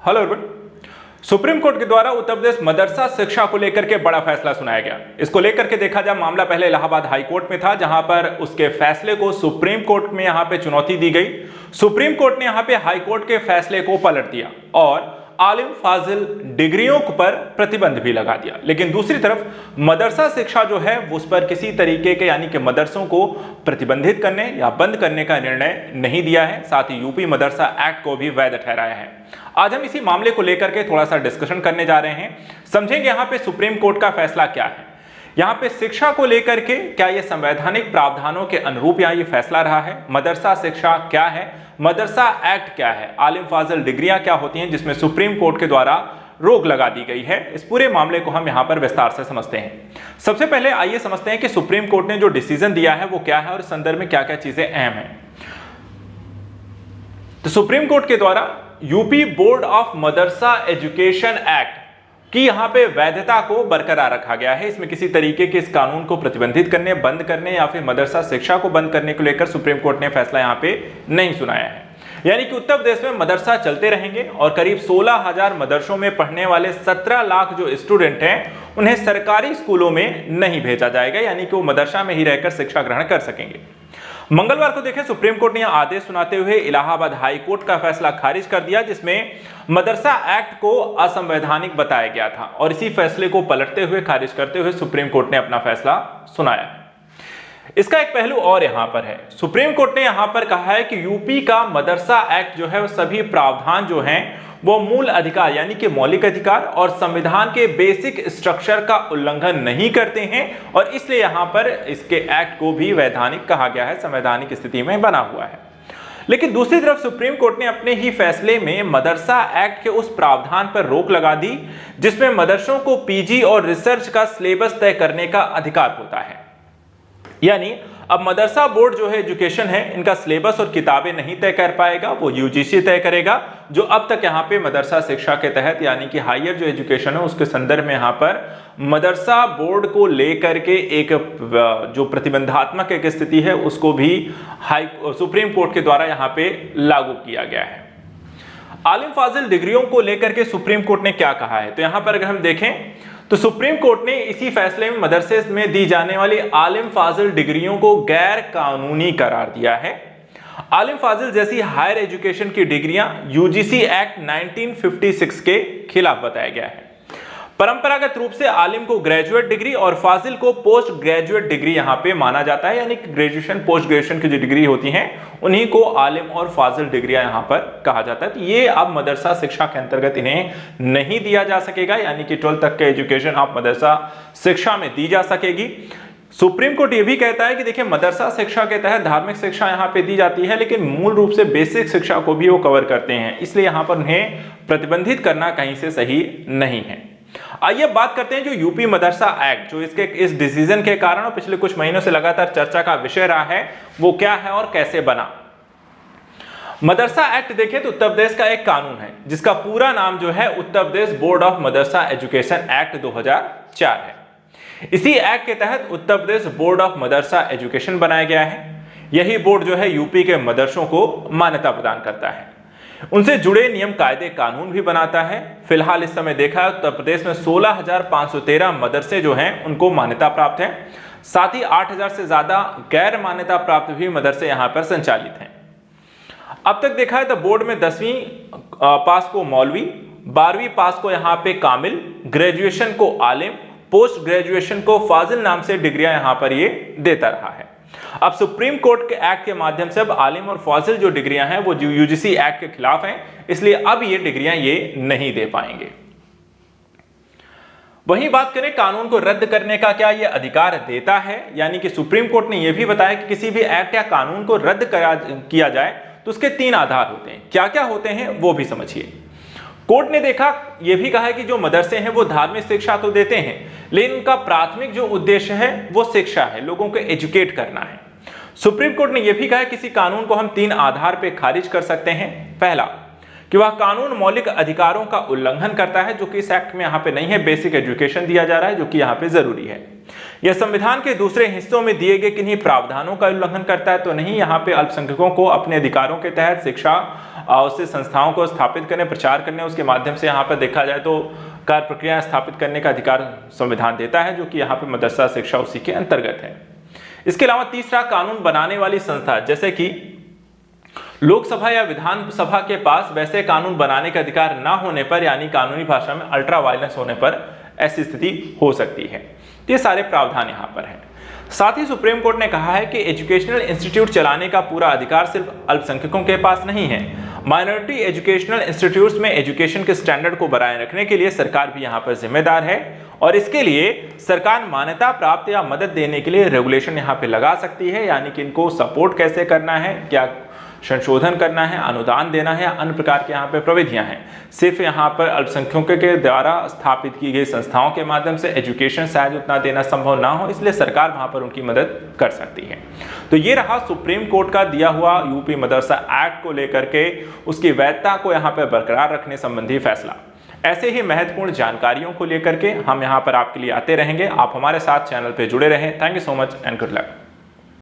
Hello everyone. Supreme court के द्वारा उत्तर प्रदेश मदरसा शिक्षा को लेकर के बड़ा फैसला सुनाया गया। इसको लेकर के देखा जाए, मामला पहले इलाहाबाद हाई कोर्ट में था, जहां पर उसके फैसले को सुप्रीम कोर्ट में यहां पे चुनौती दी गई। सुप्रीम कोर्ट ने यहां पे हाई कोर्ट के फैसले को पलट दिया और आलिम फाजिल डिग्रियों पर प्रतिबंध भी लगा दिया। लेकिन दूसरी तरफ मदरसा शिक्षा जो है उस पर किसी तरीके के यानी कि मदरसों को प्रतिबंधित करने या बंद करने का निर्णय नहीं दिया है। साथ ही यूपी मदरसा एक्ट को भी वैध ठहराया है। आज हम इसी मामले को लेकर के थोड़ा सा डिस्कशन करने जा रहे हैं। समझेंगे यहाँ पे सुप्रीम कोर्ट का फैसला क्या है, यहाँ पे शिक्षा को लेकर के क्या ये संवैधानिक प्रावधानों के अनुरूप यहाँ ये फैसला रहा है, मदरसा शिक्षा क्या है, मदरसा एक्ट क्या है, आलिम फाजिल डिग्रियां क्या होती हैं जिसमें सुप्रीम कोर्ट के द्वारा रोक लगा दी गई है। इस पूरे मामले को हम यहाँ पर विस्तार से समझते हैं। सबसे पहले आइए समझते हैं कि सुप्रीम कोर्ट ने जो डिसीजन दिया है वो क्या है और इस संदर्भ में क्या क्या चीजें अहम हैं। तो सुप्रीम कोर्ट के द्वारा UP board of madrasa education act कि यहां पे वैधता को बरकरार रखा गया है। इसमें किसी तरीके के इस कानून को प्रतिबंधित करने, बंद करने या फिर मदरसा शिक्षा को बंद करने को लेकर सुप्रीम कोर्ट ने फैसला यहां पे नहीं सुनाया है। यानी कि उत्तर प्रदेश में मदरसा चलते रहेंगे और करीब 16,000 मदरसों में पढ़ने वाले 17 लाख जो स्टूडेंट हैं उन्हें सरकारी स्कूलों में नहीं भेजा जाएगा, यानी कि वो मदरसा में ही रहकर शिक्षा ग्रहण कर सकेंगे। मंगलवार को देखें, सुप्रीम कोर्ट ने आदेश सुनाते हुए इलाहाबाद हाई कोर्ट का फैसला खारिज कर दिया जिसमें मदरसा एक्ट को असंवैधानिक बताया गया था और इसी फैसले को पलटते हुए, खारिज करते हुए सुप्रीम कोर्ट ने अपना फैसला सुनाया। इसका एक पहलू और यहां पर है। सुप्रीम कोर्ट ने यहां पर कहा है कि यूपी का मदरसा एक्ट जो है वो सभी प्रावधान जो हैं वो मूल अधिकार यानी कि मौलिक अधिकार और संविधान के बेसिक स्ट्रक्चर का उल्लंघन नहीं करते हैं और इसलिए यहां पर इसके एक्ट को भी वैधानिक कहा गया है, संवैधानिक स्थिति में बना हुआ है। लेकिन दूसरी तरफ सुप्रीम कोर्ट ने अपने ही फैसले में मदरसा एक्ट के उस प्रावधान पर रोक लगा दी जिसमें मदरसों को पीजी और रिसर्च का सिलेबस तय करने का अधिकार होता है। यानी अब मदरसा बोर्ड जो है एजुकेशन है, इनका सिलेबस और किताबें नहीं तय कर पाएगा, वो यूजीसी तय करेगा, जो अब तक यहाँ पे मदरसा शिक्षा के तहत यानी कि हायर जो एजुकेशन है उसके संदर्भ में यहाँ पर मदरसा बोर्ड को लेकर के एक जो प्रतिबंधात्मक एक स्थिति है उसको भी सुप्रीम कोर्ट के द्वारा यहाँ पे लागू किया गया है। आलिम फाजिल डिग्रियों को लेकर के सुप्रीम कोर्ट ने क्या कहा है, तो यहाँ पर अगर हम देखें तो सुप्रीम कोर्ट ने इसी फैसले में मदरसे में दी जाने वाली आलिम फाजिल डिग्रियों को गैर कानूनी करार दिया है। आलिम फाजिल जैसी हायर एजुकेशन की डिग्रियां यूजीसी एक्ट 1956 के खिलाफ बताया गया है। परंपरागत रूप से आलिम को ग्रेजुएट डिग्री और फाजिल को पोस्ट ग्रेजुएट डिग्री यहां पे माना जाता है, यानी कि ग्रेजुएशन पोस्ट ग्रेजुएशन की जो डिग्री होती हैं उन्हीं को आलिम और फाजिल डिग्रियां यहां पर कहा जाता है। तो ये अब मदरसा शिक्षा के अंतर्गत इन्हें नहीं दिया जा सकेगा, यानी कि 12th तक का एजुकेशन आप मदरसा शिक्षा में दी जा सकेगी। सुप्रीम कोर्ट ये भी कहता है कि देखिए मदरसा शिक्षा के तहत धार्मिक शिक्षा यहाँ पे दी जाती है, लेकिन मूल रूप से बेसिक शिक्षा को भी वो कवर करते हैं, इसलिए यहाँ पर उन्हें प्रतिबंधित करना कहीं से सही नहीं है। आइए बात करते हैं जो यूपी मदरसा एक्ट, जो इसके इस डिसीजन के कारण और पिछले कुछ महीनों से लगातार चर्चा का विषय रहा है, वो क्या है और कैसे बना। मदरसा एक्ट देखें तो उत्तर प्रदेश का एक कानून है जिसका पूरा नाम जो है Uttar Pradesh board of madrasa education act 2004 है। इसी एक्ट के तहत Uttar Pradesh board of madrasa education बनाया गया है। यही बोर्ड जो है यूपी के मदरसों को मान्यता प्रदान करता है, उनसे जुड़े नियम कायदे कानून भी बनाता है। फिलहाल इस समय देखा है उत्तर प्रदेश में 16,513 मदरसे जो हैं उनको मान्यता प्राप्त है, साथ ही 8,000 से ज्यादा गैर मान्यता प्राप्त भी मदरसे यहां पर संचालित हैं। अब तक देखा है तो बोर्ड में 10वीं पास को मौलवी, 12वीं पास को यहां पे कामिल, ग्रेजुएशन को आलिम, पोस्ट ग्रेजुएशन को फाजिल नाम से डिग्रियां यहां पर ये देता रहा है। अब सुप्रीम कोर्ट के एक्ट के माध्यम से अब आलिम और फाजिल जो डिग्रियां हैं वो यूजीसी एक्ट के खिलाफ हैं, इसलिए अब ये डिग्रियां ये नहीं दे पाएंगे। वहीं बात करें कानून को रद्द करने का, क्या यह अधिकार देता है, यानी कि सुप्रीम कोर्ट ने यह भी बताया कि किसी भी एक्ट या कानून को रद्द किया जाए तो उसके 3 आधार होते हैं। क्या क्या होते हैं वो भी समझिए। कोर्ट ने देखा, यह भी कहा है कि जो मदरसे हैं वो धार्मिक शिक्षा तो देते हैं, लेकिन उनका प्राथमिक जो उद्देश्य है वो शिक्षा है, लोगों को एजुकेट करना है। सुप्रीम कोर्ट ने यह भी कहा है किसी कानून को हम 3 आधार पर खारिज कर सकते हैं। पहला, कि वह कानून मौलिक अधिकारों का उल्लंघन करता है, जो कि इस एक्ट में यहाँ पे नहीं है। बेसिक एजुकेशन दिया जा रहा है, जो कि यहाँ पे जरूरी है। यह संविधान के दूसरे हिस्सों में दिए गए किन्हीं प्रावधानों का उल्लंघन करता है तो नहीं। यहाँ पे अल्पसंख्यकों को अपने अधिकारों के तहत शिक्षा उससे संस्थाओं को स्थापित करने, प्रचार करने, उसके माध्यम से यहाँ पर देखा जाए तो कार्य प्रक्रिया स्थापित करने का अधिकार संविधान देता है, जो कि यहाँ पे मदरसा शिक्षा उसी के अंतर्गत है। इसके अलावा तीसरा, कानून बनाने वाली संस्था, जैसे कि लोकसभा या विधानसभा के पास वैसे कानून बनाने का अधिकार ना होने पर, यानी कानूनी भाषा में अल्ट्रा वायलेंस होने पर ऐसी स्थिति हो सकती है। ये सारे प्रावधान यहाँ पर हैं। साथ ही सुप्रीम कोर्ट ने कहा है कि एजुकेशनल इंस्टीट्यूट चलाने का पूरा अधिकार सिर्फ अल्पसंख्यकों के पास नहीं है। माइनॉरिटी एजुकेशनल इंस्टीट्यूट्स में एजुकेशन के स्टैंडर्ड को बनाए रखने के लिए सरकार भी यहाँ पर जिम्मेदार है, और इसके लिए सरकार मान्यता प्राप्त या मदद देने के लिए रेगुलेशन यहाँ पे लगा सकती है, यानी कि इनको सपोर्ट कैसे करना है, क्या संशोधन करना है, अनुदान देना है, अन्य प्रकार के यहाँ पे प्रविधियां हैं। सिर्फ यहाँ पर अल्पसंख्यकों के द्वारा स्थापित की गई संस्थाओं के माध्यम से एजुकेशन शायद उतना देना संभव ना हो, इसलिए सरकार वहां पर उनकी मदद कर सकती है। तो ये रहा सुप्रीम कोर्ट का दिया हुआ यूपी मदरसा एक्ट को लेकर के उसकी वैधता को यहाँ पर बरकरार रखने संबंधी फैसला। ऐसे ही महत्वपूर्ण जानकारियों को लेकर के हम यहाँ पर आपके लिए आते रहेंगे। आप हमारे साथ चैनल पर जुड़े रहें। Thank you so much and good luck.